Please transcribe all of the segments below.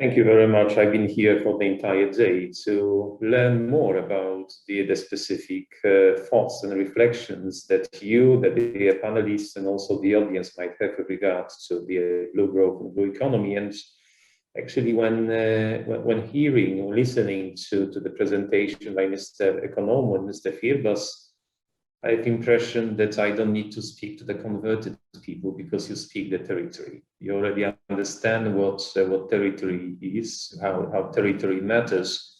Thank you very much. I've been here for the entire day to learn more about the specific thoughts and reflections that you, the panelists, and also the audience might have with regards to the blue growth and blue economy. And actually, when hearing or listening to the presentation by Mr. Economo and Mr. Firbas, I have the impression that I don't need to speak to the converted people because you speak the territory. You already understand what territory is, how territory matters.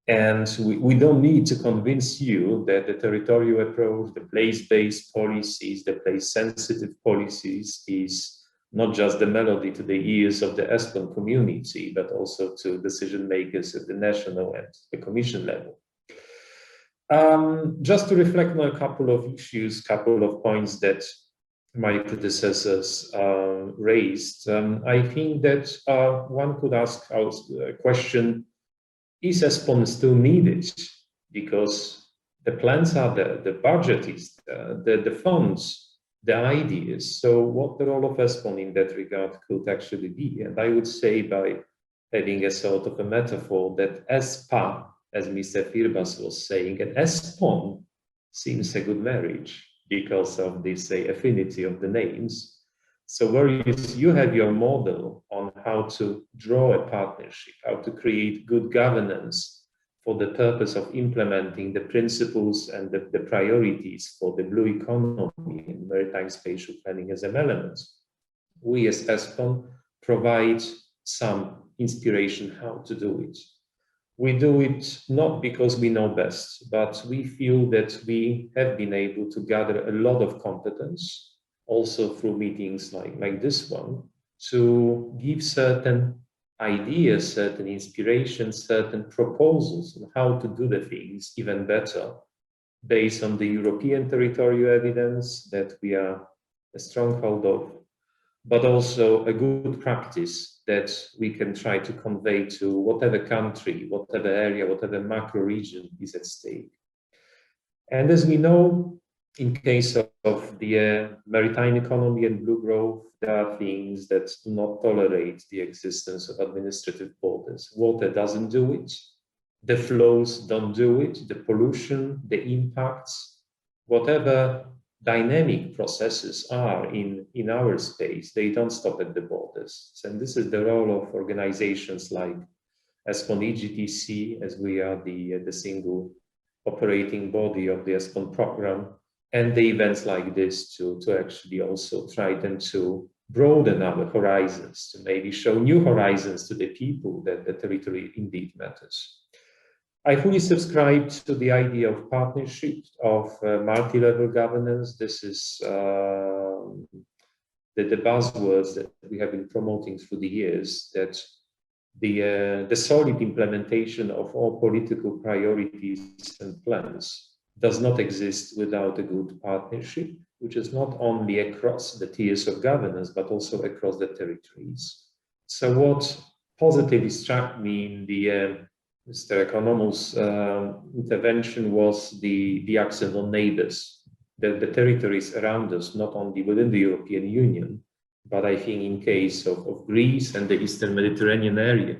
And we don't need to convince you that the territorial approach, the place-based policies, the place-sensitive policies is not just the melody to the ears of the ESPON community, but also to decision makers at the national and the Commission level. Just to reflect on a couple of issues, couple of points that my predecessors raised, I think that one could ask a question, is ESPON still needed? Because the plans are there, the budget is there, the funds, the ideas. So what the role of ESPON in that regard could actually be? And I would say by having a sort of a metaphor that ESPA, as Mr. Firbas was saying, and ESPON seems a good marriage because of this affinity of the names. So whereas you have your model on how to draw a partnership, how to create good governance for the purpose of implementing the principles and the priorities for the blue economy and maritime spatial planning as an element, we as ESPON provide some inspiration how to do it. We do it not because we know best, but we feel that we have been able to gather a lot of competence, also through meetings like this one, to give certain ideas, certain inspirations, certain proposals on how to do the things even better, based on the European territorial evidence that we are a stronghold of, but also a good practice that we can try to convey to whatever country, whatever area, whatever macro region is at stake. And as we know, in case of the maritime economy and blue growth, there are things that do not tolerate the existence of administrative borders. Water doesn't do it, the flows don't do it, the pollution, the impacts, whatever dynamic processes are in our space, they don't stop at the borders. And this is the role of organizations like ESPON EGTC, as we are the single operating body of the ESPON program, and the events like this to actually also try them to broaden our horizons, to maybe show new horizons to the people that the territory indeed matters. I fully subscribe to the idea of partnership, of multi-level governance. This is the buzzwords that we have been promoting through the years, that the solid implementation of all political priorities and plans does not exist without a good partnership, which is not only across the tiers of governance, but also across the territories. So what positively struck me in the Mr. Economo's intervention was the accent on neighbors, the territories around us, not only within the European Union, but I think in case of Greece and the Eastern Mediterranean area,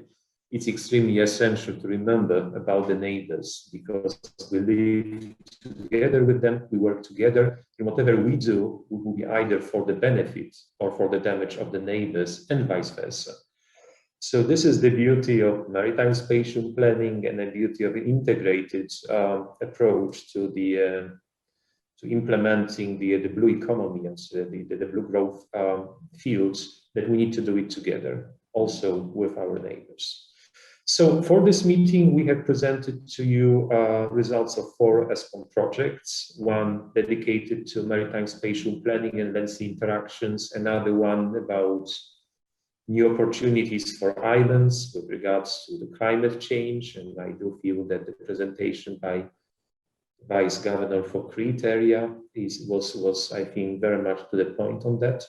it's extremely essential to remember about the neighbors, because we live together with them, we work together, and whatever we do will be either for the benefit or for the damage of the neighbors, and vice versa. So this is the beauty of maritime spatial planning and the beauty of an integrated approach to implementing the blue economy and the blue growth fields, that we need to do it together, also with our neighbors. So for this meeting, we have presented to you results of 4 ESPON projects, one dedicated to maritime spatial planning and land-sea interactions, another one about new opportunities for islands with regards to the climate change, and I do feel that the presentation by Vice Governor for Crete area was I think very much to the point on that.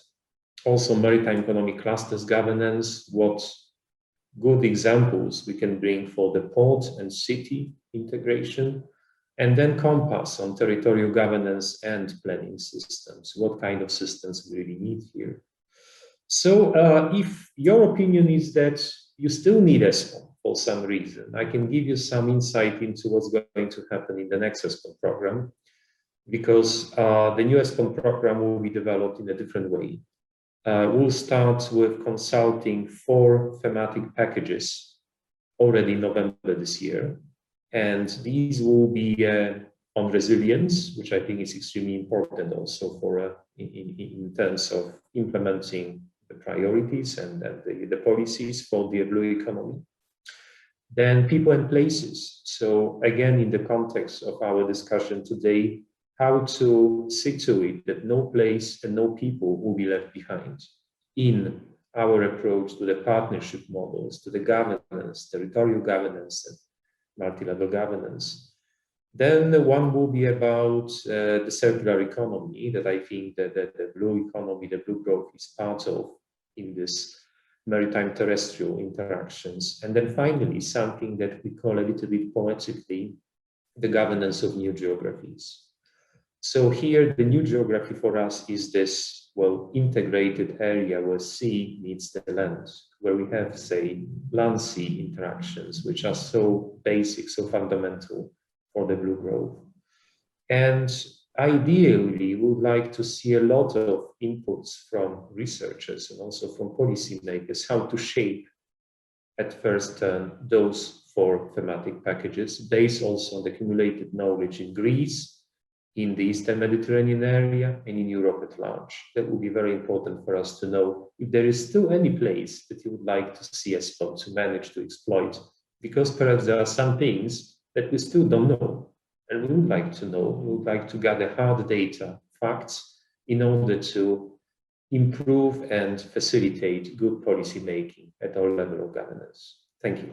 Also maritime economic clusters governance, what good examples we can bring for the port and city integration, and then compass on territorial governance and planning systems, what kind of systems we really need here. So if your opinion is that you still need ESPON for some reason. I can give you some insight into what's going to happen in the next ESPON program, because the new ESPON program will be developed in a different way. We'll start with consulting 4 thematic packages already in November this year. And these will be on resilience, which I think is extremely important also for in terms of implementing the priorities and the policies for the blue economy. Then people and places. So again, in the context of our discussion today, how to see to it that no place and no people will be left behind in our approach to the partnership models, to the governance, territorial governance, and multi-level governance. Then one will be about the circular economy that I think that the blue economy, the blue growth is part of in this maritime terrestrial interactions. And then finally, something that we call a little bit poetically, the governance of new geographies. So here, the new geography for us is this, well, integrated area where sea meets the land, where we have, say, land-sea interactions, which are so basic, so fundamental for the blue growth. And ideally, we would like to see a lot of inputs from researchers and also from policymakers, how to shape at first turn those 4 thematic packages, based also on the accumulated knowledge in Greece, in the Eastern Mediterranean area, and in Europe at large. That will be very important for us to know if there is still any place that you would like to see ESPON to manage to exploit, because perhaps there are some things that we still don't know, and we would like to know. We would like to gather hard data, facts, in order to improve and facilitate good policy making at our level of governance. Thank you.